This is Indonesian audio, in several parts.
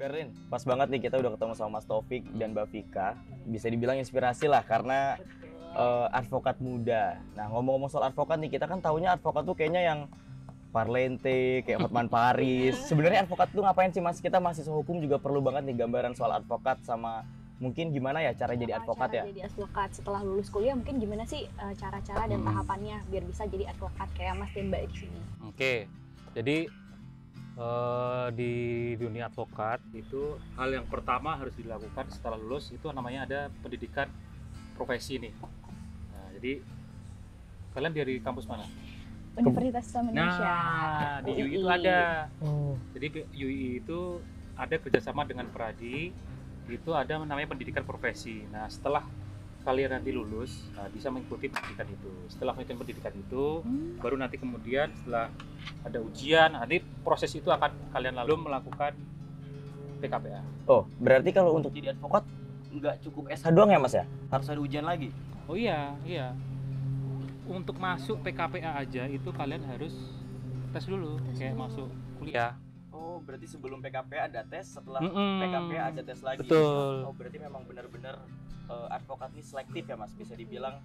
Berlin, pas banget nih kita udah ketemu sama Mas Taufik dan Mbak Vika. Bisa dibilang inspirasi lah karena advokat muda. Nah ngomong-ngomong soal advokat nih, kita kan taunya advokat tuh kayaknya yang Parlente, kayak Hotman Paris. Sebenarnya advokat tuh ngapain sih Mas? Kita mahasiswa hukum juga perlu banget nih gambaran soal advokat sama mungkin gimana ya cara jadi advokat ya? Cara jadi advokat setelah lulus kuliah mungkin gimana sih cara-cara dan tahapannya biar bisa jadi advokat kayak Mas dan Mbak di sini. Oke, jadi di dunia advokat itu hal yang pertama harus dilakukan setelah lulus itu namanya ada pendidikan profesi nih. Nah, jadi kalian dari kampus mana? Universitas Islam Indonesia. Nah, di UI itu ada. Jadi UI itu ada kerjasama dengan Pradi. Itu ada namanya pendidikan profesi. Nah, setelah kalian nanti lulus, bisa mengikuti pendidikan itu. Setelah mengikuti pendidikan itu, baru nanti kemudian setelah ada ujian, nanti proses itu akan kalian lalu melakukan PKPA. Oh, berarti kalau untuk jadi advokat nggak cukup S1 doang ya Mas ya? Harus ada ujian lagi? Oh iya. Untuk masuk PKPA aja itu kalian harus tes dulu, kayak masuk kuliah. Oh, berarti sebelum PKPA ada tes, setelah PKPA ada tes lagi. Betul. Oh, berarti memang benar-benar advokat ini selektif ya Mas, bisa dibilang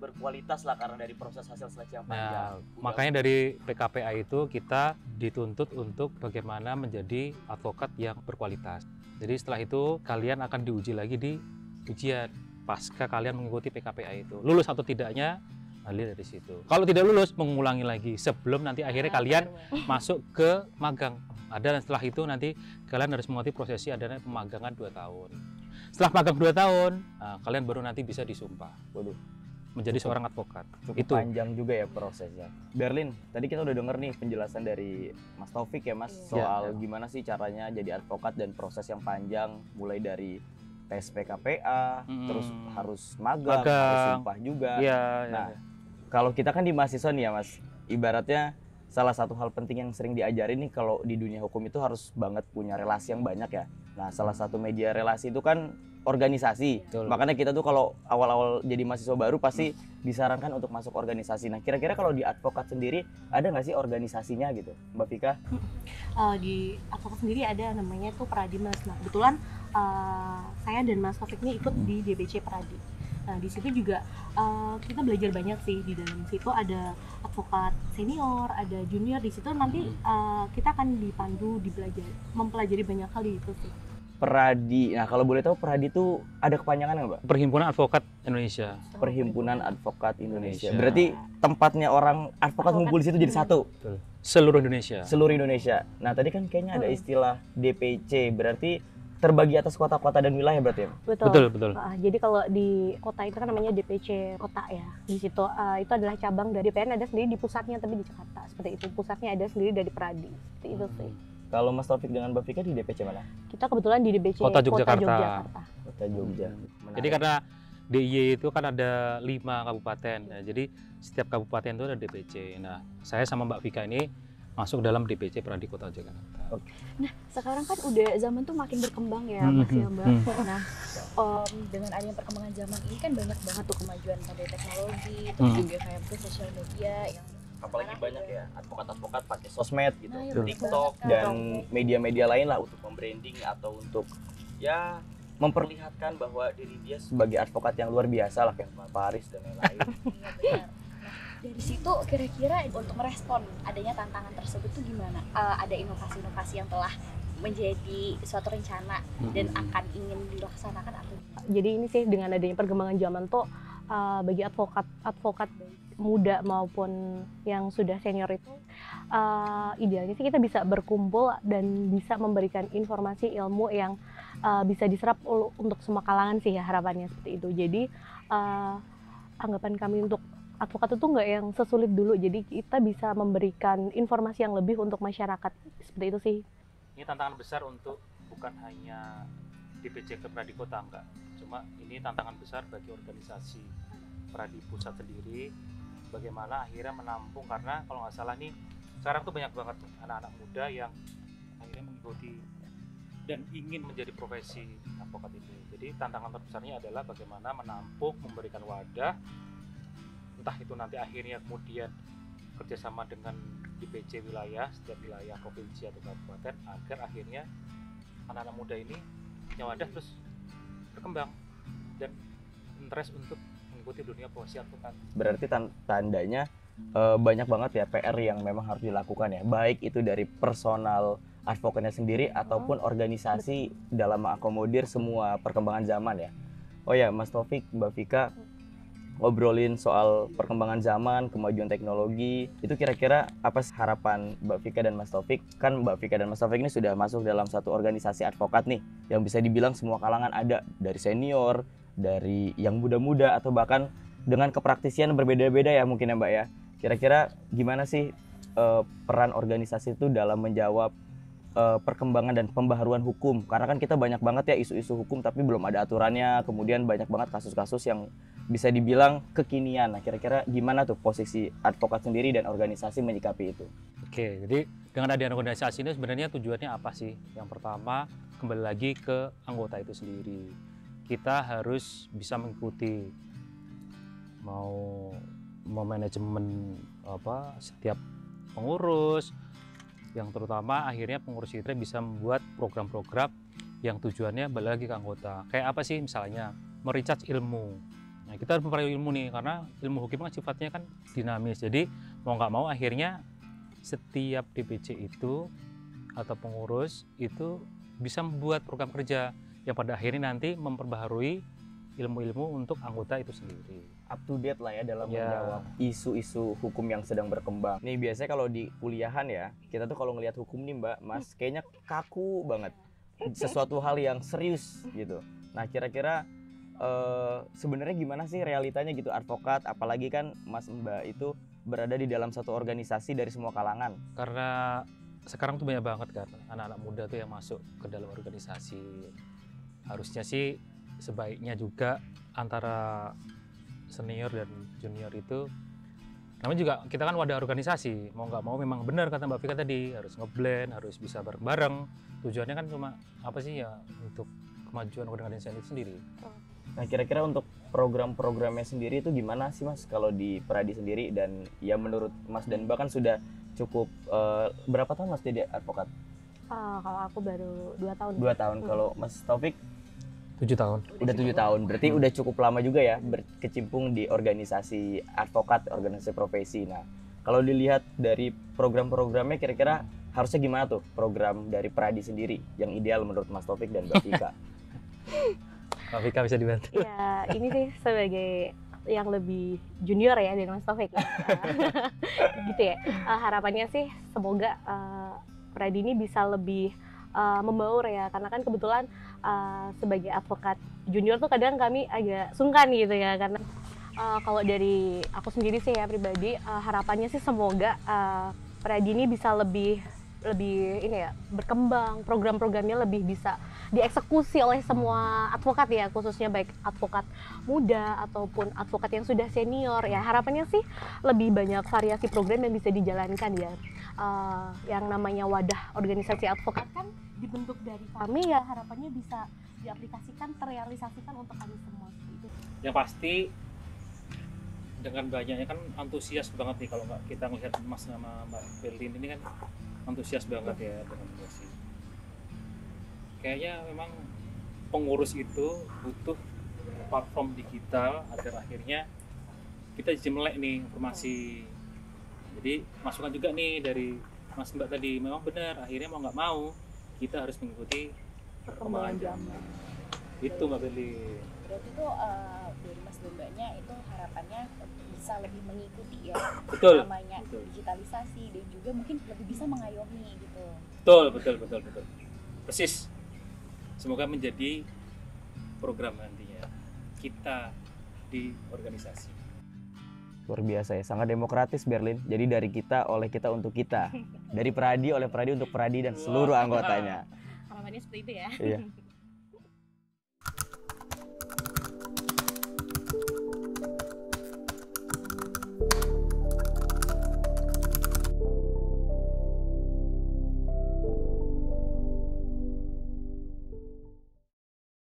berkualitas lah karena dari proses hasil seleksi yang panjang. Makanya dari PKPA itu kita dituntut untuk bagaimana menjadi advokat yang berkualitas. Jadi setelah itu kalian akan diuji lagi di ujian pasca kalian mengikuti PKPA itu. Lulus atau tidaknya lihat dari situ. Kalau tidak lulus mengulangi lagi sebelum nanti akhirnya kalian masuk ke magang. Ada dan setelah itu nanti kalian harus mengikuti prosesi adanya pemagangan 2 tahun. Setelah magang 2 tahun, kalian baru nanti bisa disumpah. Waduh, menjadi seorang advokat. Cukup itu panjang juga ya prosesnya. Berlin, tadi kita udah denger nih penjelasan dari Mas Taufik ya Mas soal gimana sih caranya jadi advokat dan proses yang panjang mulai dari tes PKPA, terus harus magang, harus sumpah juga. Kalau kita kan di mahasiswa nih ya Mas, ibaratnya salah satu hal penting yang sering diajarin nih kalau di dunia hukum itu harus banget punya relasi yang banyak ya. Nah, salah satu media relasi itu kan organisasi. Betul. Makanya kita tuh kalau awal-awal jadi mahasiswa baru pasti disarankan untuk masuk organisasi. Nah, kira-kira kalau di advokat sendiri ada nggak sih organisasinya gitu, Mbak Vika? Di advokat sendiri ada namanya tuh Pradimas. Nah, kebetulan saya dan Mas Taufik ini ikut di DBC Pradi. Nah, di situ juga kita belajar banyak sih. Di dalam situ ada advokat senior, ada junior. Di situ nanti kita akan dipandu, mempelajari banyak hal di itu sih. Pradi. Nah, kalau boleh tahu Pradi itu ada kepanjangan nggak, Mbak? Perhimpunan Advokat Indonesia. Perhimpunan Advokat Indonesia. Berarti tempatnya orang advokat ngumpul di situ jadi satu. Betul. Seluruh Indonesia. Seluruh Indonesia. Nah, tadi kan kayaknya ada istilah DPC. Berarti terbagi atas kota-kota dan wilayah berarti ya? Betul. Jadi kalau di kota itu kan namanya DPC kota ya. Di situ itu adalah cabang dari PN ada sendiri di pusatnya tapi di Jakarta. Seperti itu. Pusatnya ada sendiri dari Pradi. Seperti itu sih. Kalau Mas Taufik dengan Mbak Vika di DPC mana? Kita kebetulan di DPC Kota Yogyakarta. Kota Jogja. Jadi karena DIY itu kan ada 5 kabupaten. Nah, jadi setiap kabupaten itu ada DPC. Nah, saya sama Mbak Vika ini masuk dalam DPC Pradi Kota Jakarta. Nah, sekarang kan udah zaman tuh makin berkembang ya, Mas ya Mbak. Nah, dengan adanya perkembangan zaman ini kan banyak banget tuh kemajuan pada teknologi, terus juga kayak sosial media yang apalagi banyak ya advokat-advokat pakai sosmed gitu, TikTok dan media-media lain lah untuk membranding atau untuk ya memperlihatkan bahwa diri dia sebagai advokat yang luar biasa lah kayak Pak Paris dan lain-lain. Iya benar. Dari situ kira-kira untuk merespon adanya tantangan tersebut tuh gimana? Ada inovasi-inovasi yang telah menjadi suatu rencana dan akan ingin dilaksanakan atau? Jadi ini sih dengan adanya perkembangan zaman tuh bagi advokat muda maupun yang sudah senior itu idealnya sih kita bisa berkumpul dan bisa memberikan informasi ilmu yang bisa diserap untuk semua kalangan sih ya harapannya seperti itu. Jadi anggapan kami untuk advokat itu nggak yang sesulit dulu, jadi kita bisa memberikan informasi yang lebih untuk masyarakat seperti itu sih. Ini tantangan besar untuk bukan hanya DPC ke Pradi Kota enggak, cuma ini tantangan besar bagi organisasi Pradi Pusat sendiri. Bagaimana akhirnya menampung, karena kalau nggak salah nih sekarang tuh banyak banget anak-anak muda yang akhirnya mengikuti dan ingin menjadi profesi advokat itu. Jadi tantangan terbesarnya adalah bagaimana menampung, memberikan wadah, entah itu nanti akhirnya kemudian kerjasama dengan di PC wilayah, setiap wilayah provinsi atau kabupaten, agar akhirnya anak-anak muda ini yang wadah terus berkembang dan interest untuk mengikuti dunia profesi advokat. Berarti tandanya banyak banget ya PR yang memang harus dilakukan ya, baik itu dari personal advokatnya sendiri ataupun organisasi dalam mengakomodir semua perkembangan zaman ya. Oh ya, Mas Taufik, Mbak Vika, ngobrolin soal perkembangan zaman, kemajuan teknologi, itu kira-kira apa harapan Mbak Vika dan Mas Taufik? Kan Mbak Vika dan Mas Taufik ini sudah masuk dalam satu organisasi advokat nih, yang bisa dibilang semua kalangan ada, dari senior, dari yang muda-muda, atau bahkan dengan kepraktisian berbeda-beda ya mungkin ya Mbak ya. Kira-kira gimana sih peran organisasi itu dalam menjawab perkembangan dan pembaharuan hukum? Karena kan kita banyak banget ya isu-isu hukum tapi belum ada aturannya, kemudian banyak banget kasus-kasus yang bisa dibilang kekinian. Nah, kira-kira gimana tuh posisi advokat sendiri dan organisasi menyikapi itu? Oke, jadi dengan adanya organisasi ini sebenarnya tujuannya apa sih? Yang pertama, kembali lagi ke anggota itu sendiri. Kita harus bisa mengikuti mau manajemen setiap pengurus, yang terutama akhirnya pengurus itu bisa membuat program-program yang tujuannya balik lagi ke anggota. Kayak apa sih? Misalnya merecharge ilmu. Nah, kita harus memperoleh ilmu nih, karena ilmu hukum kan sifatnya kan dinamis. Jadi mau nggak mau akhirnya setiap DPC itu atau pengurus itu bisa membuat program kerja yang pada akhirnya nanti memperbaharui ilmu-ilmu untuk anggota itu sendiri. Up to date lah ya dalam menjawab isu-isu hukum yang sedang berkembang. Nih biasanya kalau di kuliahan ya, kita tuh kalau ngelihat hukum nih Mbak, Mas, kayaknya kaku banget. Sesuatu hal yang serius gitu. Nah, kira-kira sebenarnya gimana sih realitanya gitu advokat, apalagi kan Mas Mbak itu berada di dalam satu organisasi dari semua kalangan. Karena sekarang tuh banyak banget kan anak-anak muda tuh yang masuk ke dalam organisasi. Harusnya sih sebaiknya juga antara senior dan junior itu, namanya juga kita kan wadah organisasi, mau nggak mau memang benar kata Mbak Vika tadi, harus ngeblend, harus bisa bareng-bareng. Tujuannya kan cuma apa sih ya, untuk kemajuan organisasi itu sendiri. Nah, kira-kira untuk program-programnya sendiri itu gimana sih Mas kalau di Pradi sendiri? Dan ya menurut Mas dan Mbak kan sudah cukup berapa tahun Mas jadi advokat? Kalau aku baru 2 tahun. 2 tahun. Kalau Mas Taufik 7 tahun. Udah 7 tahun. Berarti udah cukup lama juga ya berkecimpung di organisasi advokat, organisasi profesi. Nah, kalau dilihat dari program-programnya kira-kira harusnya gimana tuh program dari Pradi sendiri yang ideal menurut Mas Taufik dan Mbak Vika? Mbak Vika bisa dibantu. Ya, ini sih sebagai yang lebih junior ya dari Mas Taufik. Gitu ya. Harapannya sih semoga Pradi ini bisa lebih membaur ya, karena kan kebetulan sebagai advokat junior tuh kadang kami agak sungkan gitu ya, karena kalau dari aku sendiri sih ya pribadi, harapannya sih semoga Pradi ini bisa lebih ini ya, berkembang, program-programnya lebih bisa dieksekusi oleh semua advokat ya, khususnya baik advokat muda ataupun advokat yang sudah senior ya. Harapannya sih lebih banyak variasi program yang bisa dijalankan ya. Yang namanya wadah organisasi advokat kan dibentuk dari kami ya, harapannya bisa diaplikasikan, terrealisasikan untuk kami semua itu. Yang pasti dengan banyaknya kan antusias banget nih, kalau nggak kita melihat Mas sama Mbak Berlin ini kan antusias banget ya dengan profesi. Kayaknya memang pengurus itu butuh platform digital agar akhirnya kita jadi melek nih informasi. Jadi masukan juga nih dari Mas Mbak tadi, memang benar, akhirnya mau nggak mau kita harus mengikuti perkembangan zaman. Itu Mbak Berlin. Berarti tuh dari Mas dan Mbaknya itu harapannya bisa lebih mengikuti ya, namanya digitalisasi, dan juga mungkin lebih bisa mengayomi gitu. Betul. Persis. Semoga menjadi program nantinya kita di organisasi. Luar biasa ya, sangat demokratis Berlin. Jadi dari kita, oleh kita, untuk kita. Dari Pradi, oleh Pradi, untuk Pradi dan seluruh anggotanya. Harapannya seperti itu ya. Iya.